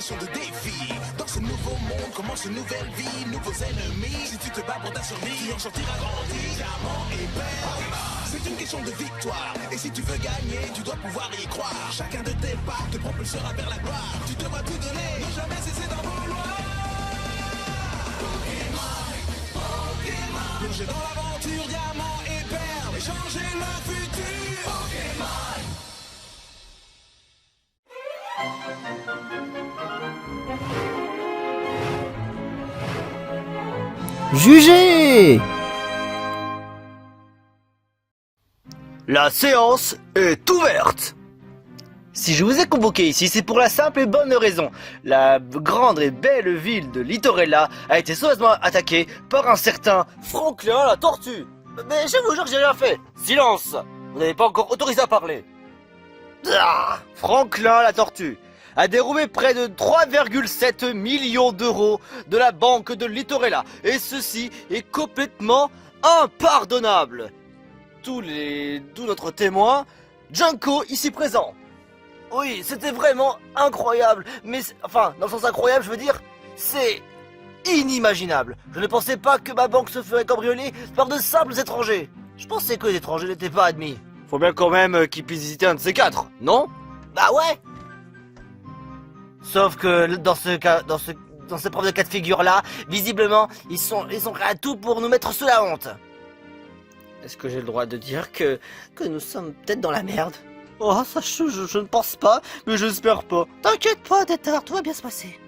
question de défi. Dans ce nouveau monde commence une nouvelle vie, nouveaux ennemis. Si tu te bats pour ta survie, tu en sortiras grandi. Diamant et perle, c'est une question de victoire. Et si tu veux gagner, tu dois pouvoir y croire. Chacun de tes pas te propulsera vers la gloire. Tu devras tout donner, ne jamais cesser d'en vouloir. Plonger dans l'aventure, diamant et perle, et changer le futur. Pokémon. Jugez! La séance est ouverte. Si je vous ai convoqué ici, c'est pour la simple et bonne raison. La grande et belle ville de Litorella a été sauvagement attaquée par un certain Franklin la tortue. Mais je vous jure que j'ai rien fait. Silence! Vous n'avez pas encore autorisé à parler. Franklin la tortue a dérobé près de 3,7 millions d'euros de la banque de Litorella. Et ceci est complètement impardonnable. Tous notre témoin, Junko, ici présent. Oui, c'était vraiment incroyable. Mais, enfin, dans le sens incroyable, je veux dire, c'est inimaginable. Je ne pensais pas que ma banque se ferait cambrioler par de simples étrangers. Je pensais que les étrangers n'étaient pas admis. Faut bien quand même qu'ils puissent visiter un de ces quatre, non? Bah ouais. Sauf que dans ce cas, dans ces preuves de cas de figure là, visiblement, ils sont prêts à tout pour nous mettre sous la honte. Est-ce que j'ai le droit de dire que nous sommes peut-être dans la merde? Oh, ça je ne pense pas, mais j'espère pas. T'inquiète pas, Détard, tout va bien se passer.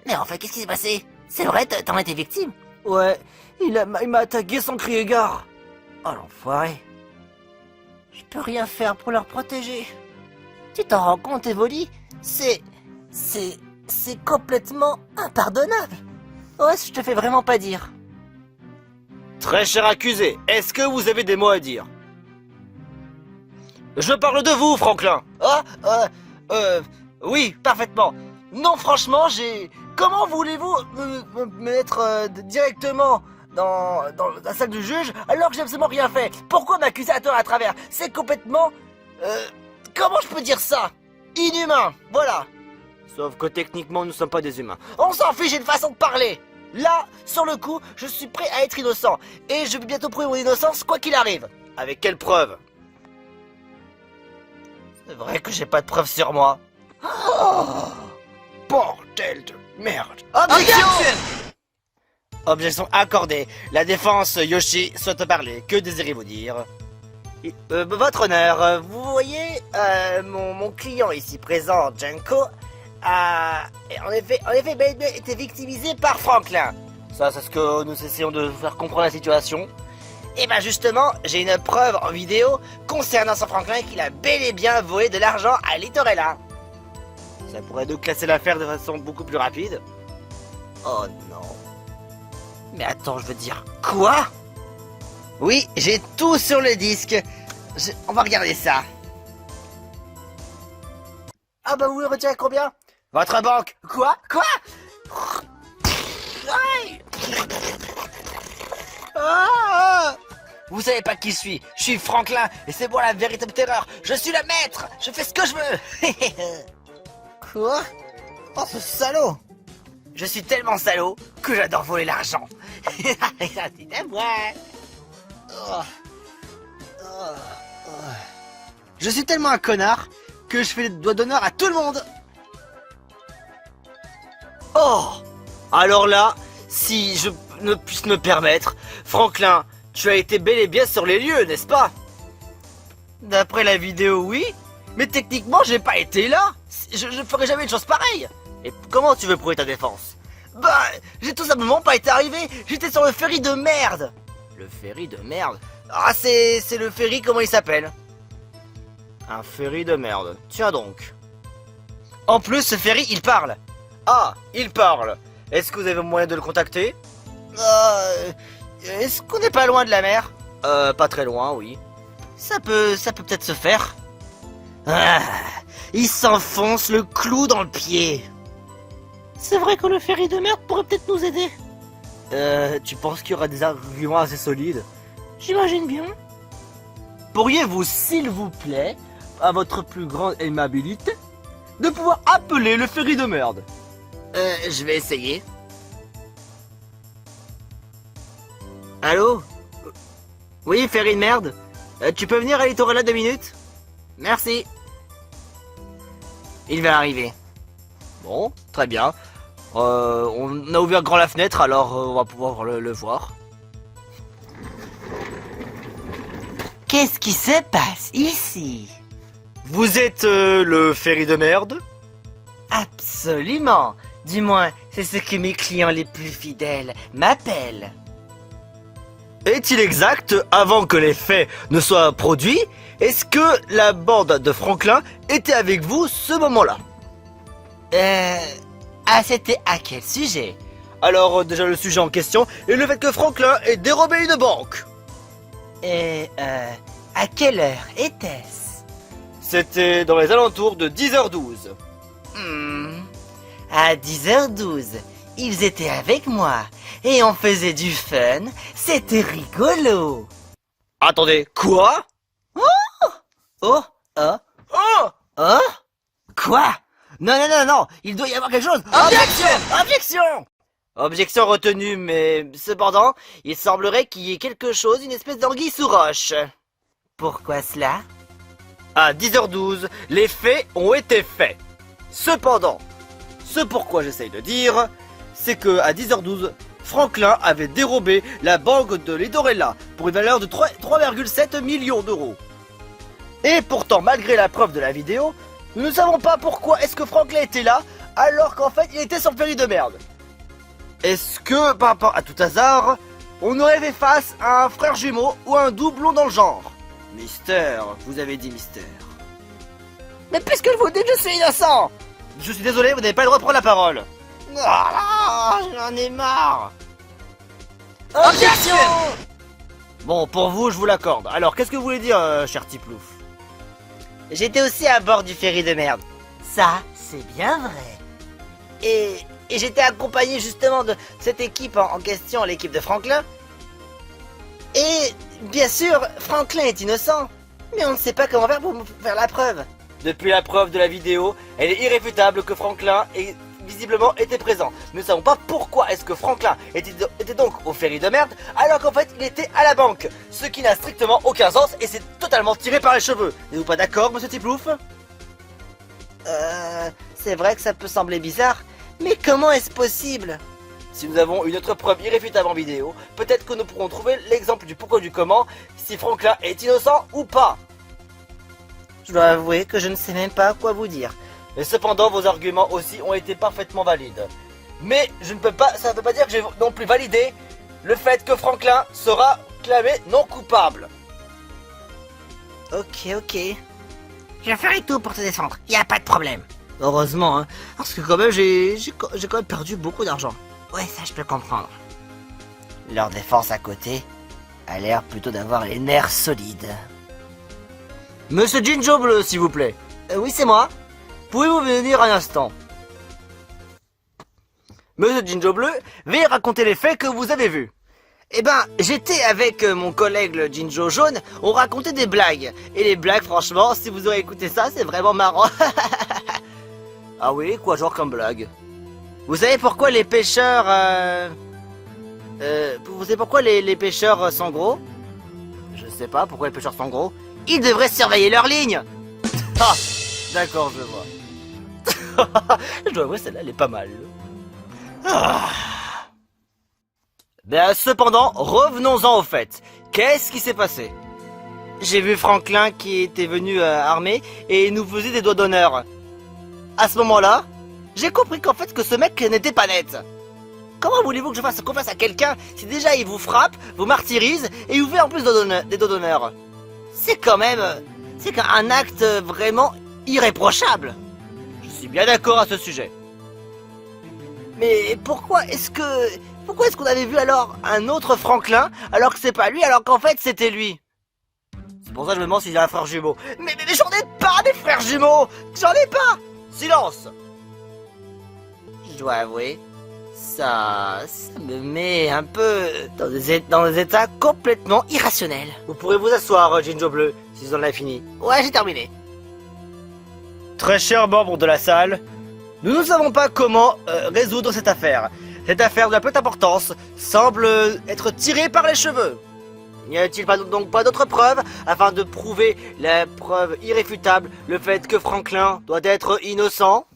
Mais en fait, qu'est-ce qui s'est passé? C'est vrai, t'en as été victime? Ouais, il m'a attaqué sans crier gare. Oh l'enfoiré. Je peux rien faire pour leur protéger. Tu t'en rends compte, Evoli? C'est complètement impardonnable. Ouais, je te fais vraiment pas dire. Très cher accusé, est-ce que vous avez des mots à dire? Je parle de vous, Franklin. Oui, parfaitement. Non, franchement, comment voulez-vous me mettre directement dans la salle du juge alors que j'ai absolument rien fait? Pourquoi m'accuser à tort à travers? C'est complètement... comment je peux dire ça? Inhumain, voilà. Sauf que techniquement, nous ne sommes pas des humains. On s'en fiche, j'ai une façon de parler. Là, sur le coup, je suis prêt à être innocent. Et je vais bientôt prouver mon innocence, quoi qu'il arrive. Avec quelle preuve? C'est vrai que j'ai pas de preuves sur moi. Oh, bordel de merde. Objection! Objection accordée. La défense, Yoshi, souhaite parler. Que désirez-vous dire? Votre honneur, vous voyez, mon client ici présent, Junko, a en effet bel et bien été victimisé par Franklin. Ça, c'est ce que nous essayons de faire comprendre la situation. Et ben justement, j'ai une preuve en vidéo concernant ce Franklin qu'il a bel et bien volé de l'argent à Litorella. Ça pourrait donc classer l'affaire de façon beaucoup plus rapide. Oh non. Mais attends, je veux dire, quoi? Oui, j'ai tout sur le disque. On va regarder ça. Ah bah vous le retirez combien? Votre banque. Quoi? Ah! Vous savez pas qui je suis Franklin et c'est moi la véritable terreur. Je suis le maître, je fais ce que je veux. Quoi? Oh ce salaud. Je suis tellement salaud que j'adore voler l'argent. C'est à moi. Je suis tellement un connard que je fais les doigts d'honneur à tout le monde. Oh! Alors là, si je ne puisse me permettre, Franklin, tu as été bel et bien sur les lieux, n'est-ce pas? D'après la vidéo, oui. Mais techniquement, j'ai pas été là. Je ferai jamais une chose pareille. Et comment tu veux prouver ta défense? Bah, j'ai tout simplement pas été arrivé. J'étais sur le ferry de merde. Le ferry de merde? Ah, c'est le ferry, comment il s'appelle? Un ferry de merde. Tiens donc. En plus, ce ferry, il parle. Ah, il parle. Est-ce que vous avez moyen de le contacter? Est-ce qu'on n'est pas loin de la mer? Pas très loin, oui. Ça peut peut-être se faire. Ah, il s'enfonce le clou dans le pied. C'est vrai que le ferry de merde pourrait peut-être nous aider. Tu penses qu'il y aura des arguments assez solides? J'imagine bien. Pourriez-vous, s'il vous plaît, à votre plus grande aimabilité, de pouvoir appeler le ferry de merde. Je vais essayer. Allô? Oui, ferry de merde. Tu peux venir à Littorella 2 minutes? Merci. Il va arriver. Bon, très bien. On a ouvert grand la fenêtre, alors on va pouvoir le voir. Qu'est-ce qui se passe ici? Vous êtes le ferry de merde? Absolument. Du moins, c'est ce que mes clients les plus fidèles m'appellent. Est-il exact, avant que les faits ne soient produits, est-ce que la bande de Franklin était avec vous ce moment-là? C'était à quel sujet? Alors déjà le sujet en question est le fait que Franklin ait dérobé une banque. À quelle heure était-ce? C'était dans les alentours de 10h12. À 10h12, ils étaient avec moi et on faisait du fun, c'était rigolo. Attendez, quoi? Oh, Oh! quoi? Non, il doit y avoir quelque chose. Objection! Objection retenue, mais cependant, il semblerait qu'il y ait quelque chose, une espèce d'anguille sous roche. Pourquoi cela? À 10h12, les faits ont été faits. Cependant, ce pourquoi j'essaye de dire, c'est que à 10h12, Franklin avait dérobé la banque de Littorella pour une valeur de 3,7 millions d'euros. Et pourtant, malgré la preuve de la vidéo, nous ne savons pas pourquoi est-ce que Franklin était là, alors qu'en fait il était sur le ferry de merde. Est-ce que, par rapport à tout hasard, on aurait fait face à un frère jumeau ou un doublon dans le genre? Mystère, vous avez dit mystère. Mais puisque vous dites que je suis innocent! Je suis désolé, vous n'avez pas le droit de prendre la parole. Ah, j'en ai marre. Objection! Bon, pour vous, je vous l'accorde. Alors, qu'est-ce que vous voulez dire, cher Tiplouf? J'étais aussi à bord du ferry de merde. Ça, c'est bien vrai. Et j'étais accompagné justement de cette équipe en question, l'équipe de Franklin. Et bien sûr, Franklin est innocent. Mais on ne sait pas comment faire pour faire la preuve. Depuis la preuve de la vidéo, elle est irréfutable que Franklin visiblement était présent. Nous ne savons pas pourquoi est-ce que Franklin était donc au ferry de merde alors qu'en fait il était à la banque. Ce qui n'a strictement aucun sens et c'est totalement tiré par les cheveux. N'êtes-vous pas d'accord, monsieur Tiplouf? C'est vrai que ça peut sembler bizarre, mais comment est-ce possible? Si nous avons une autre preuve irréfutable en vidéo, peut-être que nous pourrons trouver l'exemple du pourquoi du comment, si Franklin est innocent ou pas. Je dois avouer que je ne sais même pas quoi vous dire. Mais cependant, vos arguments aussi ont été parfaitement valides. Mais ça ne peut pas dire que j'ai non plus validé le fait que Franklin sera clamé non coupable. Ok. Je ferai tout pour te défendre, y a pas de problème. Heureusement, hein, parce que quand même j'ai quand même perdu beaucoup d'argent. Ouais, ça je peux comprendre. Leur défense à côté a l'air plutôt d'avoir les nerfs solides. Monsieur Jinjo Bleu, s'il vous plaît. Oui, c'est moi. Pouvez-vous venir un instant? Monsieur Jinjo Bleu, veuillez raconter les faits que vous avez vus. Eh ben, j'étais avec mon collègue le Jinjo Jaune, on racontait des blagues. Et les blagues, franchement, si vous aurez écouté ça, c'est vraiment marrant. Ah oui, quoi genre comme blague? Vous savez pourquoi les pêcheurs... vous savez pourquoi les pêcheurs sont gros? Je sais pas, pourquoi les pêcheurs sont gros? Ils devraient surveiller leur ligne. Ah, d'accord, je vois. Je dois avouer, celle-là, elle est pas mal. Ben, cependant, revenons-en au fait. Qu'est-ce qui s'est passé? J'ai vu Franklin qui était venu armé et nous faisait des doigts d'honneur. À ce moment-là, j'ai compris qu'en fait que ce mec n'était pas net. Comment voulez-vous que je fasse confiance à quelqu'un si déjà il vous frappe, vous martyrise et il vous fait en plus des doigts d'honneur? C'est quand même... c'est un acte vraiment irréprochable. Je suis bien d'accord à ce sujet. Mais pourquoi est-ce qu'on avait vu alors un autre Franklin alors que c'est pas lui, alors qu'en fait c'était lui? C'est pour ça que je me demande s'il a un frère jumeau. Mais j'en ai pas des frères jumeaux. J'en ai pas. Silence. Je dois avouer, ça me met un peu dans des états complètement irrationnels. Vous pourrez vous asseoir, Jinjo Bleu, si vous en avez fini. Ouais, j'ai terminé. Très cher membre de la salle, nous ne savons pas comment résoudre cette affaire. Cette affaire de la petite importance semble être tirée par les cheveux. N'y a-t-il donc pas d'autres preuves afin de prouver la preuve irréfutable, le fait que Franklin doit être innocent?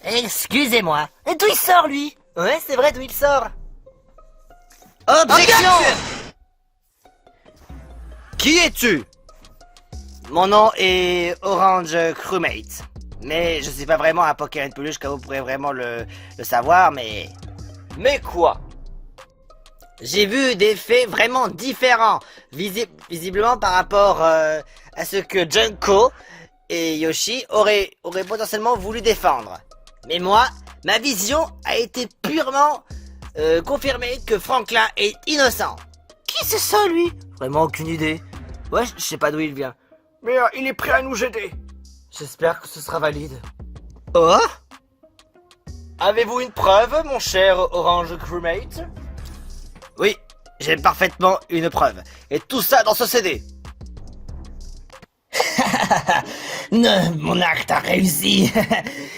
Excusez-moi. Et d'où il sort, lui? Ouais, c'est vrai, d'où il sort. Objection! Qui es-tu? Mon nom est Orange Crewmate. Mais je suis pas vraiment un Pokémon de peluche comme vous pourrez vraiment le savoir, mais... Mais quoi? J'ai vu des faits vraiment différents, visiblement par rapport à ce que Junko et Yoshi auraient potentiellement voulu défendre. Mais moi, ma vision a été purement confirmée que Franklin est innocent. Qui c'est ça, lui? Vraiment aucune idée. Ouais, je sais pas d'où il vient. Mais il est prêt à nous aider. J'espère que ce sera valide. Oh? Avez-vous une preuve, mon cher Orange Crewmate? Oui, j'ai parfaitement une preuve. Et tout ça dans ce CD. Non, mon acte a réussi.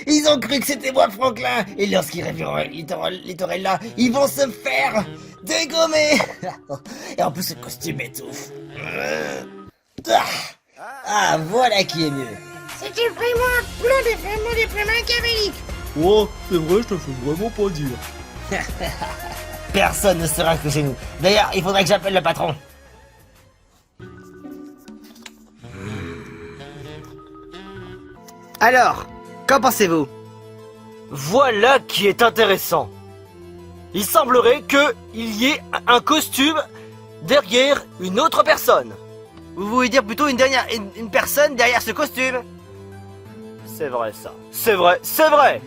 Ils ont cru que c'était moi, Franklin. Et lorsqu'ils reverront Littorella, ils vont se faire dégommer. Et en plus, ce costume étouffe. Ah, voilà qui est mieux. C'était vraiment un plan des plus machiavéliques. Oh, c'est vrai, je te fais vraiment pas dire. Personne ne sera que chez nous. D'ailleurs, il faudrait que j'appelle le patron. Alors, qu'en pensez-vous? Voilà qui est intéressant. Il semblerait qu'il y ait un costume derrière une autre personne. Vous voulez dire plutôt une personne derrière ce costume? C'est vrai ça. C'est vrai, c'est vrai.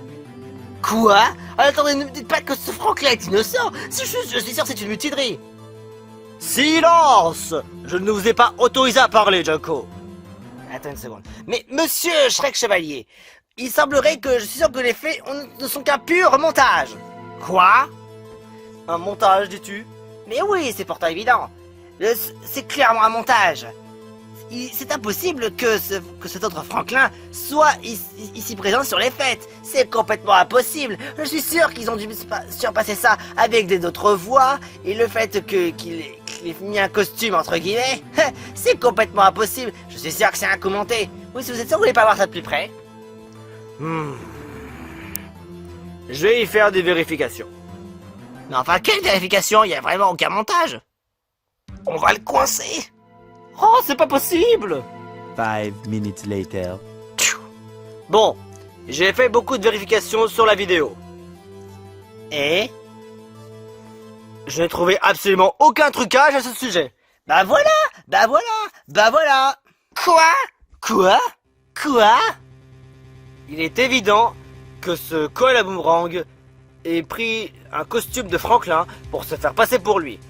Quoi? Attendez, ne me dites pas que ce Franklin est innocent. Je suis sûr que c'est une mutinerie. Silence! Je ne vous ai pas autorisé à parler, Junko. Attends une seconde. Mais monsieur Shrek Chevalier, il semblerait que je suis sûr que les faits ne sont qu'un pur montage. Quoi? Un montage, dis-tu? Mais oui, c'est pourtant évident. C'est clairement un montage. C'est impossible que cet autre Franklin soit ici présent sur les fêtes. C'est complètement impossible. Je suis sûr qu'ils ont dû surpasser ça avec d'autres voix. Et le fait qu'il ait mis un costume, entre guillemets, c'est complètement impossible. Je suis sûr que c'est un coup monté. Oui, si vous êtes sûr, vous voulez pas voir ça de plus près? Je vais y faire des vérifications. Mais enfin, quelle vérification? Il y a vraiment aucun montage. On va le coincer. Oh, c'est pas possible! 5 minutes later. Bon, j'ai fait beaucoup de vérifications sur la vidéo. Et? Je n'ai trouvé absolument aucun trucage à ce sujet. Bah voilà! Bah voilà! Bah voilà! Quoi? Quoi? Quoi? Il est évident que ce Cole à boomerang ait pris un costume de Franklin pour se faire passer pour lui.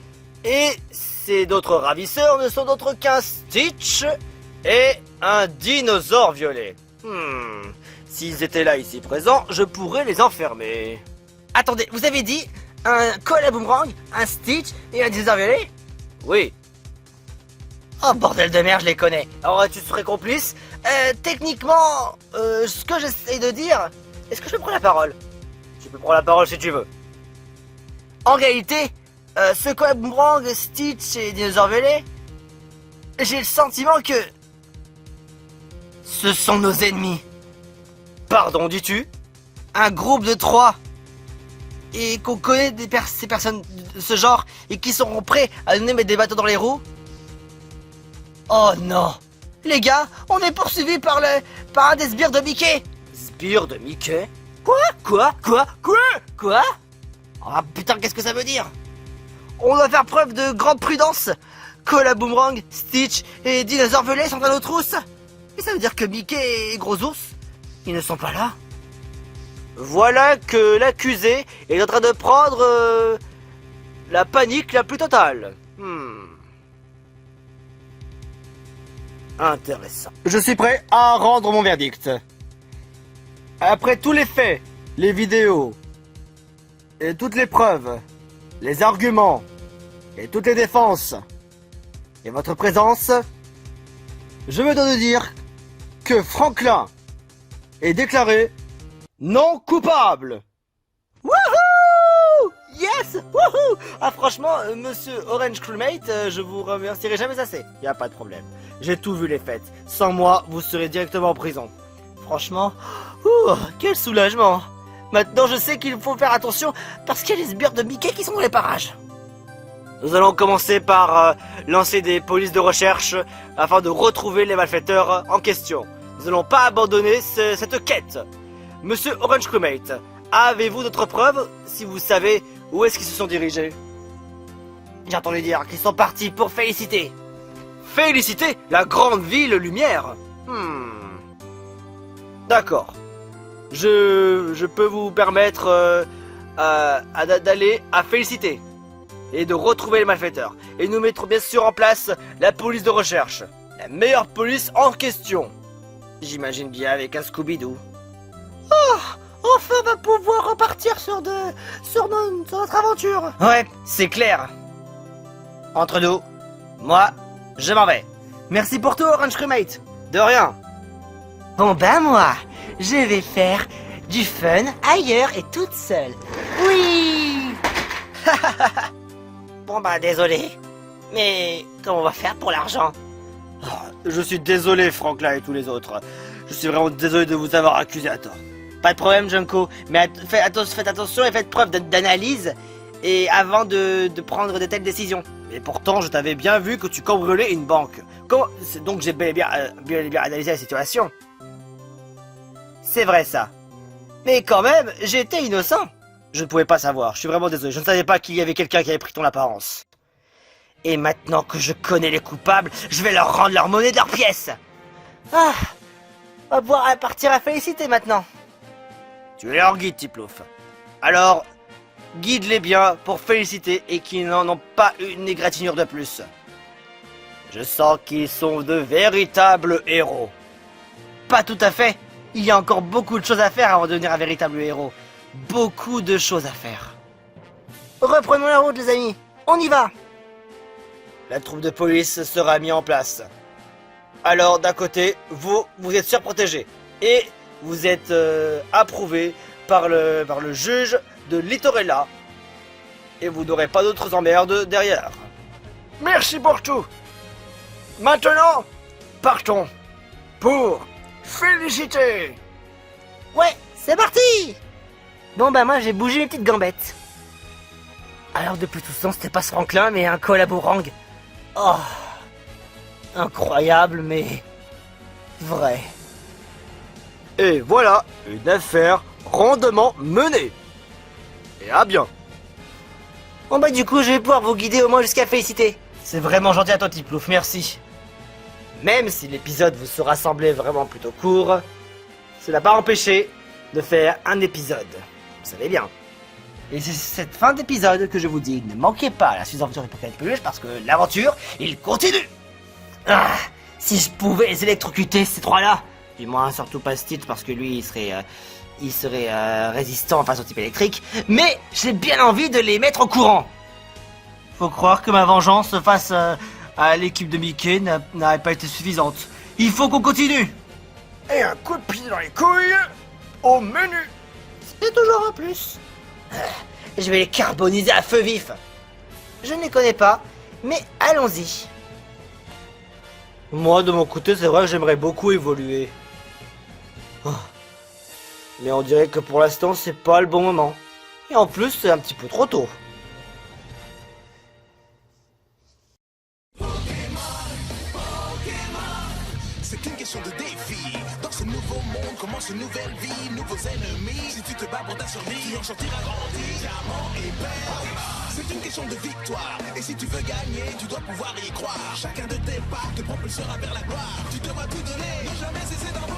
Et ces d'autres ravisseurs ne sont d'autres qu'un Stitch et un dinosaure violet. S'ils étaient là ici présents, je pourrais les enfermer. Attendez, vous avez dit un Cole à boomerang, un Stitch et un dinosaure violet? Oui. Oh bordel de merde, je les connais. Alors tu serais complice? Techniquement, ce que j'essaie de dire, est-ce que je peux prendre la parole? Tu peux prendre la parole si tu veux. En réalité, ce Cole à boomerang, Stitch et dinosaure violet, j'ai le sentiment que ce sont nos ennemis. Pardon, dis-tu? Un groupe de 3 et qu'on connaît ces personnes de ce genre et qui seront prêts à nous mettre des bateaux dans les roues? Oh non! Les gars, on est poursuivis par un des sbires de Mickey! Sbires de Mickey? Quoi? Ah putain, qu'est-ce que ça veut dire? On doit faire preuve de grande prudence! Cole à boomerang, Stitch et dinosaure violet sont à nos trousses! Et ça veut dire que Mickey et Gros Ours, ils ne sont pas là? Voilà que l'accusé est en train de prendre la panique la plus totale. Intéressant. Je suis prêt à rendre mon verdict. Après tous les faits, les vidéos, et toutes les preuves, les arguments, et toutes les défenses, et votre présence, je me dois de dire que Franklin est déclaré non coupable. Wouhou! Yes! Wouhou! Ah franchement, monsieur Orange Crewmate, je vous remercierai jamais assez. Y a pas de problème. J'ai tout vu les fêtes. Sans moi, vous serez directement en prison. Franchement, quel soulagement. Maintenant, je sais qu'il faut faire attention parce qu'il y a les sbires de Mickey qui sont dans les parages. Nous allons commencer par lancer des polices de recherche afin de retrouver les malfaiteurs en question. Nous n'allons pas abandonner cette quête. Monsieur Orange Crewmate, avez-vous d'autres preuves si vous savez où est-ce qu'ils se sont dirigés? J'ai entendu dire qu'ils sont partis pour Félicité. Félicité, la grande ville lumière. D'accord. Je peux vous permettre d'aller à Félicité et de retrouver les malfaiteurs. Et nous mettrons bien sûr en place la police de recherche. La meilleure police en question. J'imagine bien avec un Scooby-Doo. Oh, enfin on va pouvoir repartir sur notre aventure. Ouais, c'est clair. Entre nous, moi, je m'en vais. Merci pour tout, Orange Crewmate. De rien. Bon ben moi, je vais faire du fun ailleurs et toute seule. Oui. Bon bah désolé, mais comment on va faire pour l'argent? Je suis désolé Franklin et tous les autres. Je suis vraiment désolé de vous avoir accusé à tort. Pas de problème Junko, mais faites attention et faites preuve d'analyse et avant de prendre de telles décisions. Et pourtant je t'avais bien vu que tu cambriolais une banque. Donc j'ai bel et bien analysé la situation. C'est vrai ça. Mais quand même, j'étais innocent. Je ne pouvais pas savoir, je suis vraiment désolé, je ne savais pas qu'il y avait quelqu'un qui avait pris ton apparence. Et maintenant que je connais les coupables, je vais leur rendre leur monnaie de leurs pièces. Ah, on va pouvoir partir à Félicité maintenant. Tu es leur guide, Tiplouf. Alors, guide-les bien pour Félicité et qu'ils n'en ont pas une égratignure de plus. Je sens qu'ils sont de véritables héros. Pas tout à fait, il y a encore beaucoup de choses à faire avant de devenir un véritable héros. Beaucoup de choses à faire. Reprenons la route les amis, on y va. La troupe de police sera mise en place. Alors d'un côté, vous êtes surprotégés et vous êtes approuvé par le juge de Littorella et vous n'aurez pas d'autres emmerdes derrière. Merci pour tout. Maintenant, partons pour Félicité. Ouais, c'est parti. Bon bah moi j'ai bougé mes petites gambettes. Alors depuis tout ce temps c'était pas ce Franklin mais un collaborant. Oh, incroyable mais vrai. Et voilà une affaire rondement menée. Et à bien. Bon bah du coup je vais pouvoir vous guider au moins jusqu'à Félicité. C'est vraiment gentil à toi Tiplouf, merci. Même si l'épisode vous sera semblé vraiment plutôt court, cela n'a pas empêché de faire un épisode. Vous savez bien. Et c'est cette fin d'épisode que je vous dis, ne manquez pas la suite d'aventure Pocket Peluche parce que l'aventure, il continue. Ah, si je pouvais les électrocuter ces trois-là, du moins surtout pas Stitch parce que lui il serait résistant face au type électrique, mais j'ai bien envie de les mettre au courant. Faut croire que ma vengeance face à l'équipe de Mickey n'a pas été suffisante. Il faut qu'on continue. Et un coup de pied dans les couilles au menu. C'est toujours un plus. Je vais les carboniser à feu vif. Je ne les connais pas, mais allons-y. Moi, de mon côté, c'est vrai que j'aimerais beaucoup évoluer. Oh. Mais on dirait que pour l'instant, c'est pas le bon moment. Et en plus, c'est un petit peu trop tôt. C'est une question de défi. Dans ce nouveau monde commence une nouvelle vie, nouveaux ennemis. Si tu te bats pour ta survie, tu en sortiras grandi. Diamant et perle. C'est une question de victoire. Et si tu veux gagner, tu dois pouvoir y croire. Chacun de tes pas te propulsera vers la gloire. Tu devras tout donner, ne jamais cesser d'en voir.